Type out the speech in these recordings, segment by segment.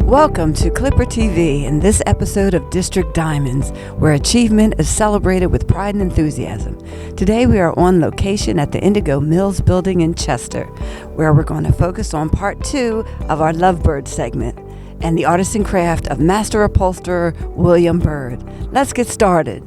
Welcome to Clipper TV in this episode of District Diamonds, where achievement is celebrated with pride and enthusiasm. Today we are on location at the Indigo Mills building in Chester, where we're going to focus on part 2 of our Byrd segment and the artisan craft of master upholsterer William Byrd. Let's get started.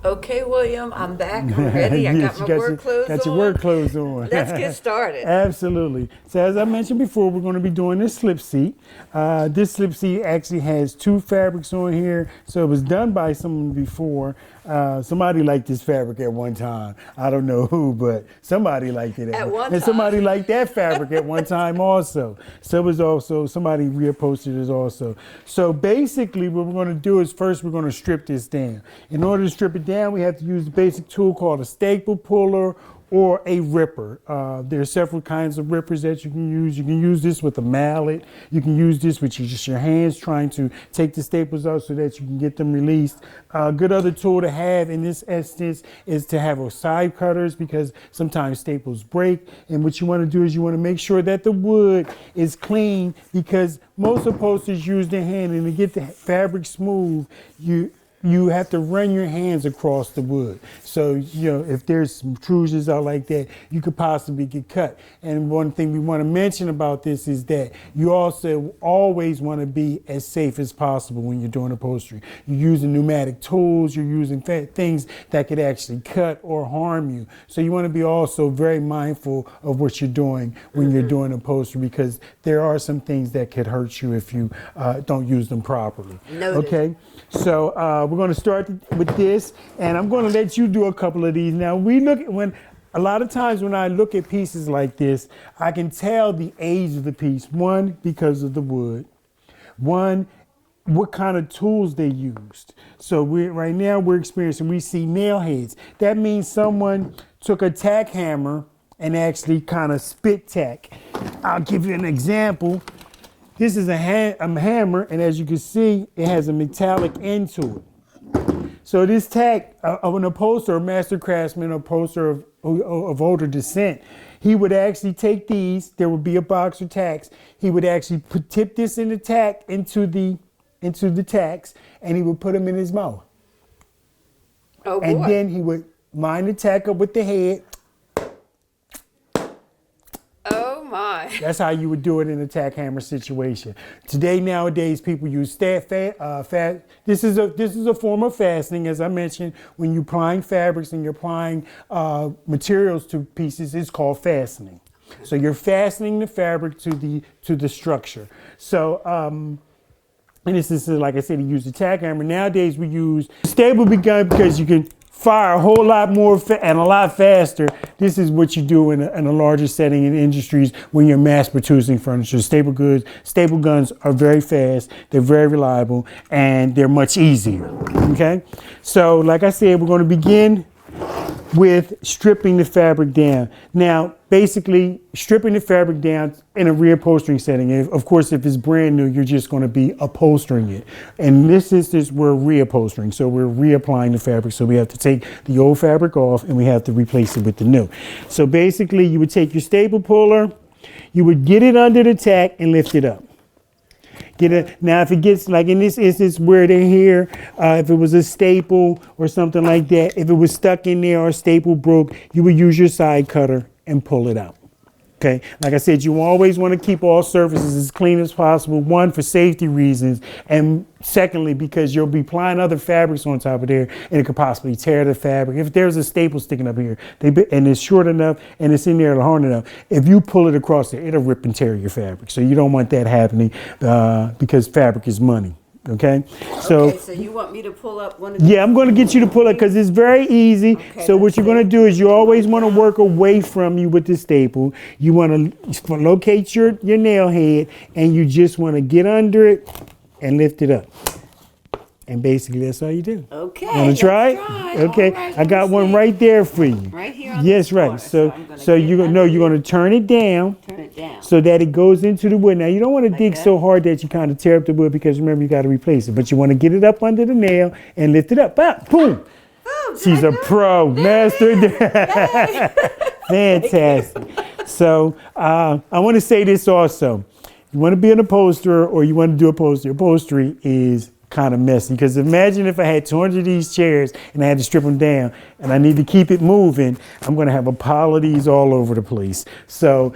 Okay, William, I'm back. I'm ready. I got my work clothes on. Got your work clothes on. Let's get started. Absolutely. So as I mentioned before, we're going to be doing this slip seat. This slip seat actually has 2 fabrics on here. So it was done by someone before. Somebody liked this fabric at one time. I don't know who, but somebody liked it at one time. And somebody liked that fabric at one time also. So it was also, somebody reupholstered it also. So basically what we're going to do is first we're going to strip this down. In order to strip it down, we have to use a basic tool called a staple puller or a ripper. There are several kinds of rippers that you can use. You can use this with a mallet. You can use this with just your hands trying to take the staples out so that you can get them released. A good other tool to have in this instance is to have side cutters, because sometimes staples break. And what you want to do is you want to make sure that the wood is clean, because most upholsterers use their hand, and to get the fabric smooth, you have to run your hands across the wood. So, if there's some protrusions out like that, you could possibly get cut. And one thing we want to mention about this is that you also always want to be as safe as possible when you're doing upholstery. You're using pneumatic tools, you're using things that could actually cut or harm you. So you want to be also very mindful of what you're doing when you're doing upholstery, because there are some things that could hurt you if you don't use them properly. Noted. Okay, so we're going to start with this, and I'm going to let you do a couple of these. Now, a lot of times when I look at pieces like this, I can tell the age of the piece. One, because of the wood. One, what kind of tools they used. So right now we see nail heads. That means someone took a tack hammer and actually kind of spit tack. I'll give you an example. This is a hammer, and as you can see, it has a metallic end to it. So this tack of an upholsterer, master craftsman, upholsterer of older descent, he would actually take these. There would be a box of tacks. He would actually tip this in the tack into the tacks, and he would put them in his mouth. Oh boy. And then he would line the tack up with the head. That's how you would do it in a tack hammer situation. Nowadays, people use this is a form of fastening, as I mentioned. When you're applying fabrics and you're applying materials to pieces, it's called fastening. So you're fastening the fabric to the structure. So in this instance, like I said, you use the tack hammer. Nowadays, we use staple gun, because you can fire a whole lot more and a lot faster. This is what you do in a larger setting in industries when you're mass producing furniture. Staple guns are very fast, they're very reliable, and they're much easier. Okay, so like I said, we're going to begin with stripping the fabric down. Now, basically, stripping the fabric down in a reupholstering setting. Of course, if it's brand new, you're just going to be upholstering it. In this instance, we're reupholstering, so we're reapplying the fabric. So we have to take the old fabric off and we have to replace it with the new. So basically, you would take your staple puller, you would get it under the tack and lift it up. Now, if it gets, like in this instance where they're here, if it was a staple or something like that, if it was stuck in there or a staple broke, you would use your side cutter and pull it out. Okay, like I said, you always want to keep all surfaces as clean as possible. One, for safety reasons, and secondly, because you'll be applying other fabrics on top of there, and it could possibly tear the fabric. If there's a staple sticking up here, and it's short enough and it's in there hard enough, if you pull it across there, it'll rip and tear your fabric. So you don't want that happening, because fabric is money. Okay, so you want me to pull up one of these? Yeah, I'm going to get you to pull it because it's very easy. Okay, so what you're going to do is you always want to work away from you with the staple. You want to locate your nail head, and you just want to get under it and lift it up. And basically, that's all you do. Okay. Want to try it? Okay. Right, I got one right there for you. Right here on yes, the floor. Right. So you're going to turn it down. Turn it down. So that it goes into the wood. Now, you don't want to dig so hard that you kind of tear up the wood, because remember, you got to replace it. But you want to get it up under the nail and lift it up. Bop, boom. She's a pro, master. Fantastic. So I want to say this also. you want to be an upholsterer or you want to do upholstery. Upholstery is kind of messy, because imagine if I had 200 of these chairs and I had to strip them down and I need to keep it moving. I'm going to have a pile of these all over the place. So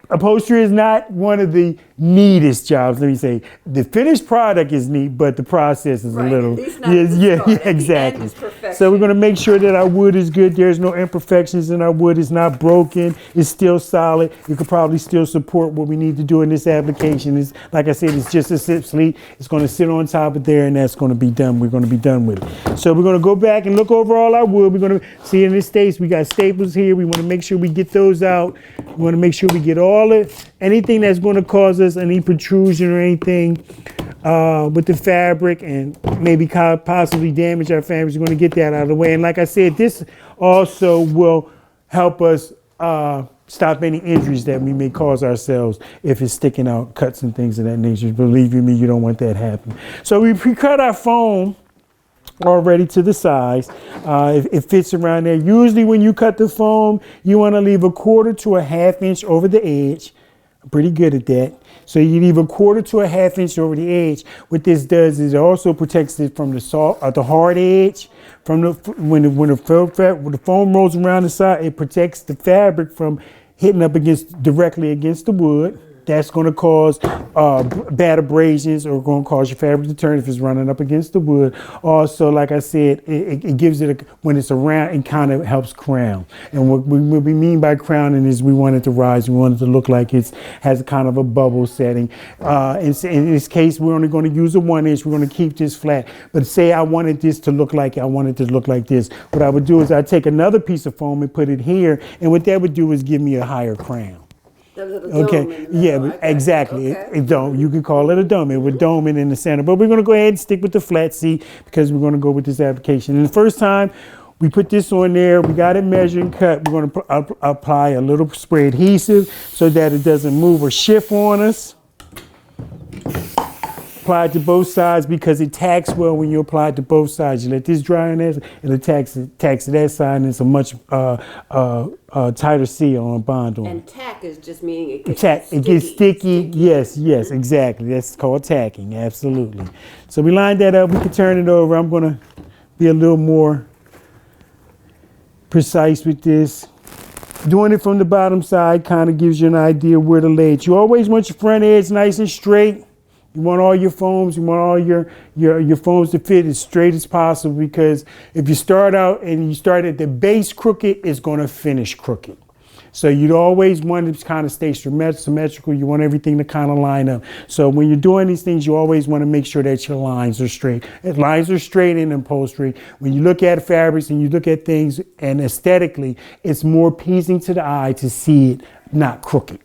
upholstery is not one of the neatest jobs. Let me say, the finished product is neat, but the process is a little. Exactly. So we're going to make sure that our wood is good. There's no imperfections in our wood. It's not broken. It's still solid. It could probably still support what we need to do in this application. It's, like I said, it's just a slip sleeve. It's going to sit on top of there, and that's going to be done. We're going to be done with it. So we're going to go back and look over all our wood. We're going to see in this states, we got staples here. We want to make sure we get those out. We want to make sure we get all it. Anything that's going to cause us any protrusion or anything with the fabric and maybe possibly damage our fabric, we're going to get that out of the way. And like I said, this also will help us stop any injuries that we may cause ourselves if it's sticking out, cuts and things of that nature. Believe you me, you don't want that happening. So we pre-cut our foam already to the size. It fits around there. Usually when you cut the foam, you want to leave 1/4 to 1/2 inch over the edge. I'm pretty good at that. So you leave 1/4 to 1/2 inch over the edge. What this does is it also protects it from the hard edge. From when the foam rolls around the side, it protects the fabric from hitting up directly against the wood. That's going to cause bad abrasions, or going to cause your fabric to turn if it's running up against the wood. Also, like I said, it gives it, when it's around, it kind of helps crown. And what we mean by crowning is we want it to rise. We want it to look like it has kind of a bubble setting. In this case, we're only going to use a 1 inch. We're going to keep this flat. But say I wanted this to look like, this. What I would do is I'd take another piece of foam and put it here. And what that would do is give me a higher crown. Okay, yeah, exactly. Okay. It dome. You can call it a dome. It would dome it in the center. But we're going to go ahead and stick with the flat seat because we're going to go with this application. And the first time we put this on there, we got it measured and cut. We're going to apply a little spray adhesive so that it doesn't move or shift on us. Apply it to both sides because it tacks well when you apply it to both sides. You let this dry on there, it attacks to that side, and it's a much tighter seal on bond on. And tack is just meaning it gets sticky. It gets sticky. Yes, exactly. That's called tacking, absolutely. So we lined that up. We can turn it over. I'm going to be a little more precise with this. Doing it from the bottom side kind of gives you an idea where to lay it. You always want your front edge nice and straight. You want all your foams, you want all your foams to fit as straight as possible, because if you start out and you start at the base crooked, it's going to finish crooked. So you'd always want to kind of stay symmetrical. You want everything to kind of line up. So when you're doing these things, you always want to make sure that your lines are straight. Lines are straight in upholstery. When you look at fabrics and you look at things, and aesthetically, it's more pleasing to the eye to see it not crooked.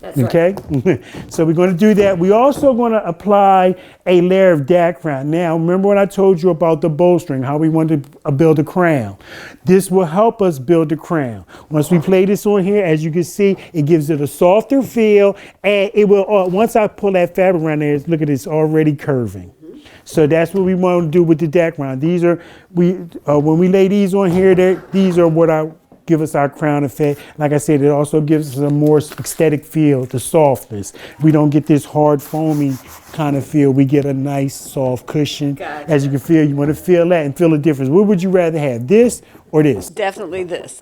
That's okay, right. So we're going to do that. We're also going to apply a layer of background. Now, remember when I told you about the bolstering, how we want to build a crown? This will help us build the crown. Once we play this on here, as you can see, it gives it a softer feel, and it will, once I pull that fabric around there, look at this, already curving. So that's what we want to do with the background. These are, when we lay these on here, these are what give us our crown effect. Like I said, it also gives us a more aesthetic feel, the softness. We don't get this hard foamy kind of feel. We get a nice soft cushion. Gotcha. As you can feel, you want to feel that and feel the difference. What would you rather have, this or this? Definitely this.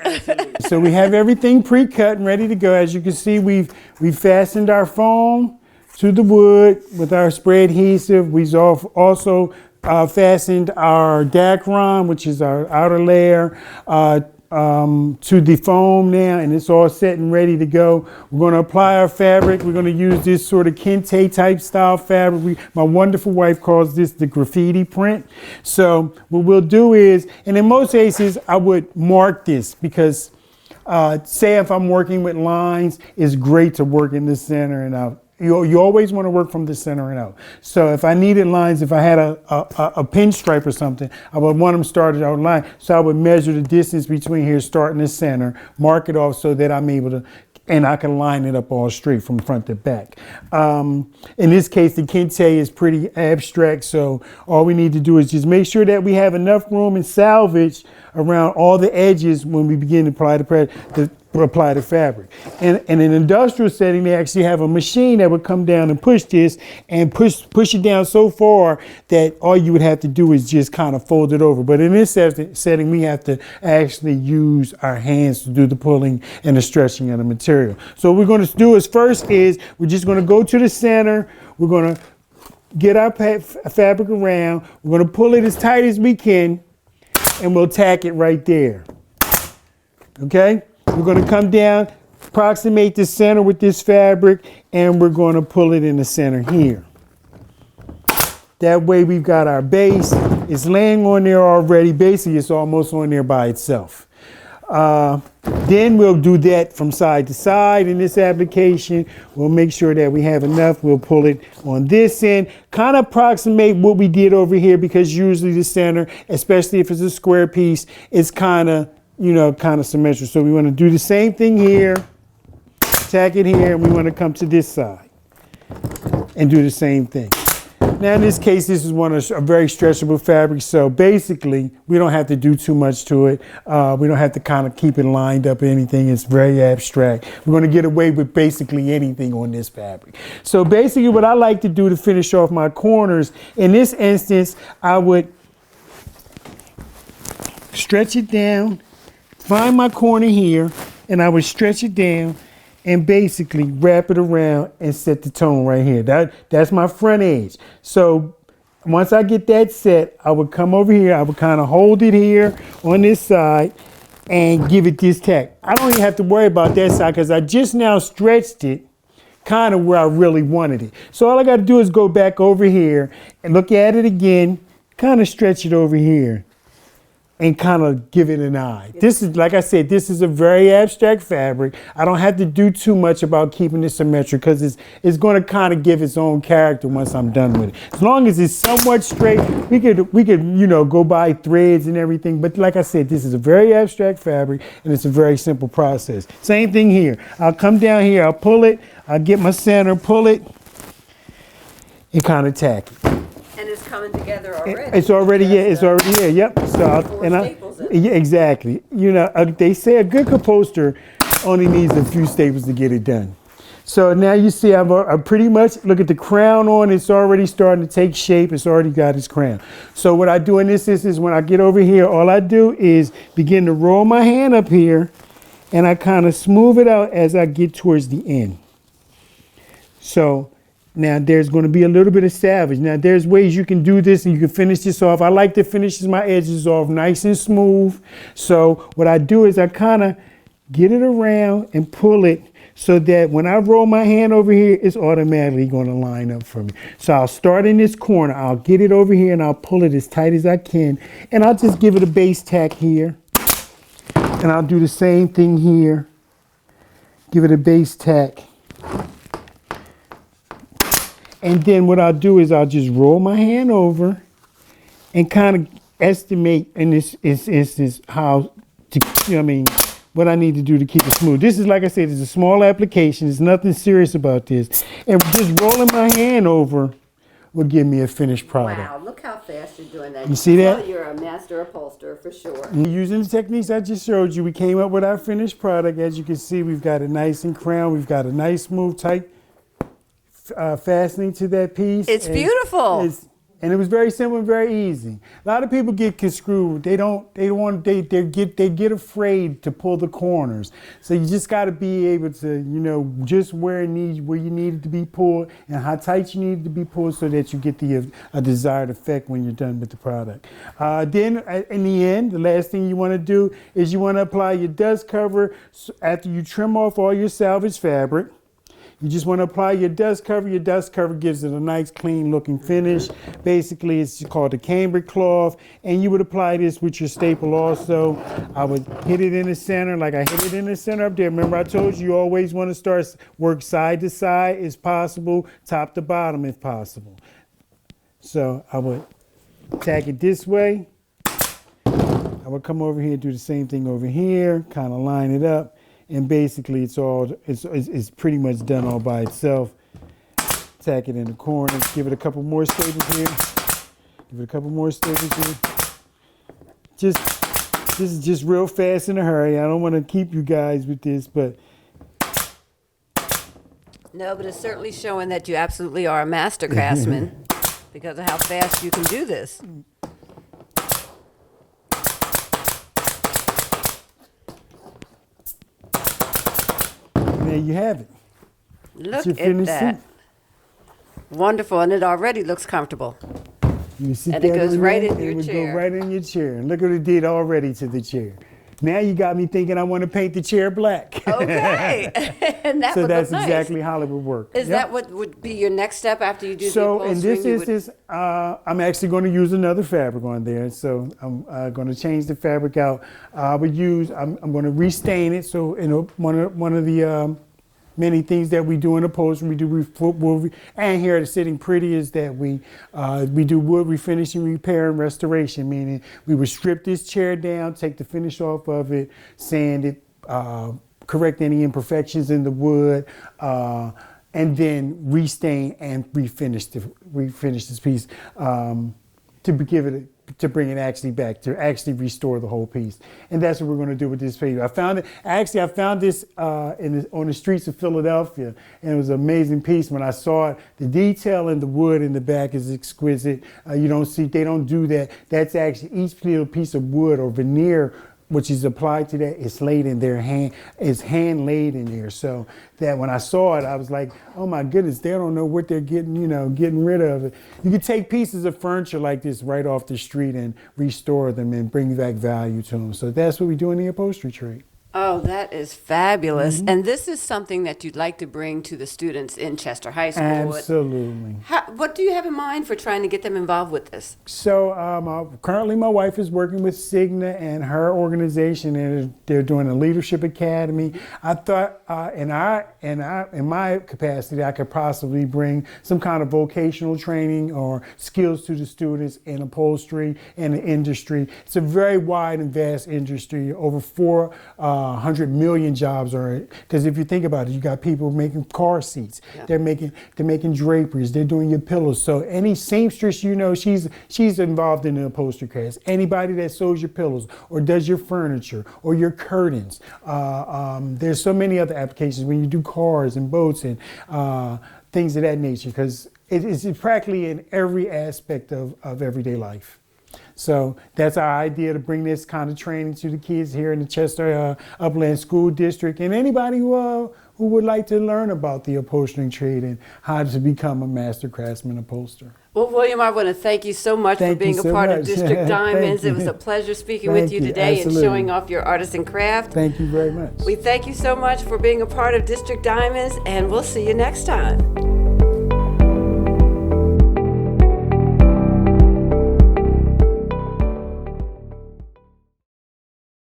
So we have everything pre-cut and ready to go. As you can see, we've fastened our foam to the wood with our spray adhesive. We've also fastened our dacron, which is our outer layer, to the foam now, and it's all set and ready to go. We're going to apply our fabric. We're going to use this sort of kente type style fabric. My wonderful wife calls this the graffiti print. So what we'll do is, and in most cases, I would mark this because say if I'm working with lines, it's great to work in the center and out. You always want to work from the center and out. So if I needed lines, if I had a pinstripe or something, I would want them started out line. So I would measure the distance between here, starting the center, mark it off so that I'm able to, and I can line it up all straight from front to back. In this case, the kente is pretty abstract, so all we need to do is just make sure that we have enough room and salvage around all the edges when we begin to apply the pressure. apply the fabric. And in an industrial setting, they actually have a machine that would come down and push this and push it down so far that all you would have to do is just kind of fold it over. But in this setting, we have to actually use our hands to do the pulling and the stretching of the material. So what we're going to do is first is we're just going to go to the center. We're going to get our fabric around. We're going to pull it as tight as we can, and we'll tack it right there. Okay? We're going to come down, approximate the center with this fabric, and we're going to pull it in the center here. That way we've got our base. It's laying on there already. Basically, it's almost on there by itself. Then we'll do that from side to side in this application. We'll make sure that we have enough. We'll pull it on this end, kind of approximate what we did over here, because usually the center, especially if it's a square piece, it's kind of symmetrical. So we want to do the same thing here, tack it here, and we want to come to this side and do the same thing. Now in this case, this is a very stretchable fabric, so basically we don't have to do too much to it. We don't have to kind of keep it lined up or anything. It's very abstract. We're going to get away with basically anything on this fabric. So basically what I like to do to finish off my corners, in this instance, I would stretch it down, find my corner here, and I would stretch it down and basically wrap it around and set the tone right here. That's my front edge. So once I get that set, I would come over here, I would kind of hold it here on this side and give it this tack. I don't even have to worry about that side because I just now stretched it kind of where I really wanted it. So all I got to do is go back over here and look at it again, kind of stretch it over here, and kind of give it an eye. This is, like I said, this is a very abstract fabric. I don't have to do too much about keeping it symmetric because it's going to kind of give its own character once I'm done with it. As long as it's somewhat straight, we could go by threads and everything. But like I said, this is a very abstract fabric and it's a very simple process. Same thing here. I'll come down here, I'll pull it, I'll get my center, pull it, and kind of tack it. And it's coming together already. It's already here. Yep. So yeah, exactly. They say a good upholsterer only needs a few staples to get it done. So now you see I pretty much look at the crown on. It's already starting to take shape. It's already got its crown. So what I do in this is when I get over here, all I do is begin to roll my hand up here, and I kind of smooth it out as I get towards the end. So now there's going to be a little bit of salvage. Now there's ways you can do this and you can finish this off. I like to finish my edges off nice and smooth. So what I do is I kind of get it around and pull it so that when I roll my hand over here, it's automatically going to line up for me. So I'll start in this corner. I'll get it over here and I'll pull it as tight as I can. And I'll just give it a base tack here. And I'll do the same thing here. Give it a base tack. And then what I'll do is I'll just roll my hand over and kind of estimate in this instance how to, what I need to do to keep it smooth. This is, like I said, it's a small application. There's nothing serious about this. And just rolling my hand over will give me a finished product. Wow, look how fast you're doing that. You see that? You're a master upholsterer for sure. Using the techniques I just showed you, we came up with our finished product. As you can see, we've got it nice and crowned. We've got a nice, smooth, tight fastening to that piece. It's beautiful. And it was very simple and very easy. A lot of people get screwed. They get afraid to pull the corners. So you just got to be able to, just where you need it to be pulled and how tight you need it to be pulled so that you get a desired effect when you're done with the product. Then in the end, the last thing you want to do is you want to apply your dust cover after you trim off all your salvage fabric. You just want to apply your dust cover. Your dust cover gives it a nice, clean looking finish. Basically, it's called a cambric cloth. And you would apply this with your staple also. I would hit it in the center like I hit it in the center up there. Remember I told you always want to work side to side as possible, top to bottom if possible. So I would tack it this way. I would come over here and do the same thing over here, kind of line it up. And basically, it's pretty much done all by itself. Tack it in the corners. Give it a couple more staples here. Give it a couple more staples here. Just This is just real fast in a hurry. I don't want to keep you guys with this, but. No, but it's certainly showing that you absolutely are a master craftsman because of how fast you can do this. There you have it. Look at that. Wonderful, and it already looks comfortable. You sit and it goes right in your chair. Go right in your chair. And look what it did already to the chair. Now you got me thinking I want to paint the chair black. Okay. And that so would that's look nice. Exactly how it would work. Is that what would be your next step after you do the So, upholstery? in this instance, I'm actually going to use another fabric on there. So I'm going to change the fabric out. I'm going to restain it. So one of the many things that we do in upholstery, we do wood, and here at Sitting Pretty is that we do wood refinishing, repair, and restoration, meaning we would strip this chair down, take the finish off of it, sand it, correct any imperfections in the wood, and then restain and refinish this piece to bring it actually back, to actually restore the whole piece. And that's what we're going to do with this paper. I found this on the streets of Philadelphia, and it was an amazing piece. When I saw it, the detail in the wood in the back is exquisite. They don't do that. That's actually each little piece of wood or veneer which is applied to that, is laid in their hand, is hand laid in there. So that when I saw it, I was like, oh my goodness, they don't know what they're getting rid of it. You could take pieces of furniture like this right off the street and restore them and bring back value to them. So that's what we do in the upholstery trade. Oh, that is fabulous. Mm-hmm. And this is something that you'd like to bring to the students in Chester High School. Absolutely. What do you have in mind for trying to get them involved with this? So currently my wife is working with Cigna and her organization, and they're doing a leadership academy. I thought in my capacity, I could possibly bring some kind of vocational training or skills to the students in upholstery and the industry. It's a very wide and vast industry, over 400 million jobs are, because if you think about it, you got people making car seats, yeah. they're making draperies, they're doing your pillows. So any seamstress, she's involved in the upholstery crafts. Anybody that sews your pillows or does your furniture or your curtains. There's so many other applications when you do cars and boats and things of that nature, because it's practically in every aspect of everyday life. So that's our idea, to bring this kind of training to the kids here in the Chester Upland School District, and anybody who would like to learn about the upholstering trade and how to become a master craftsman upholsterer. Well, William, I want to thank you so much for being a part of District Diamonds. It was a pleasure speaking with you today. Absolutely. And showing off your artisan craft. Thank you very much. We thank you so much for being a part of District Diamonds, and we'll see you next time.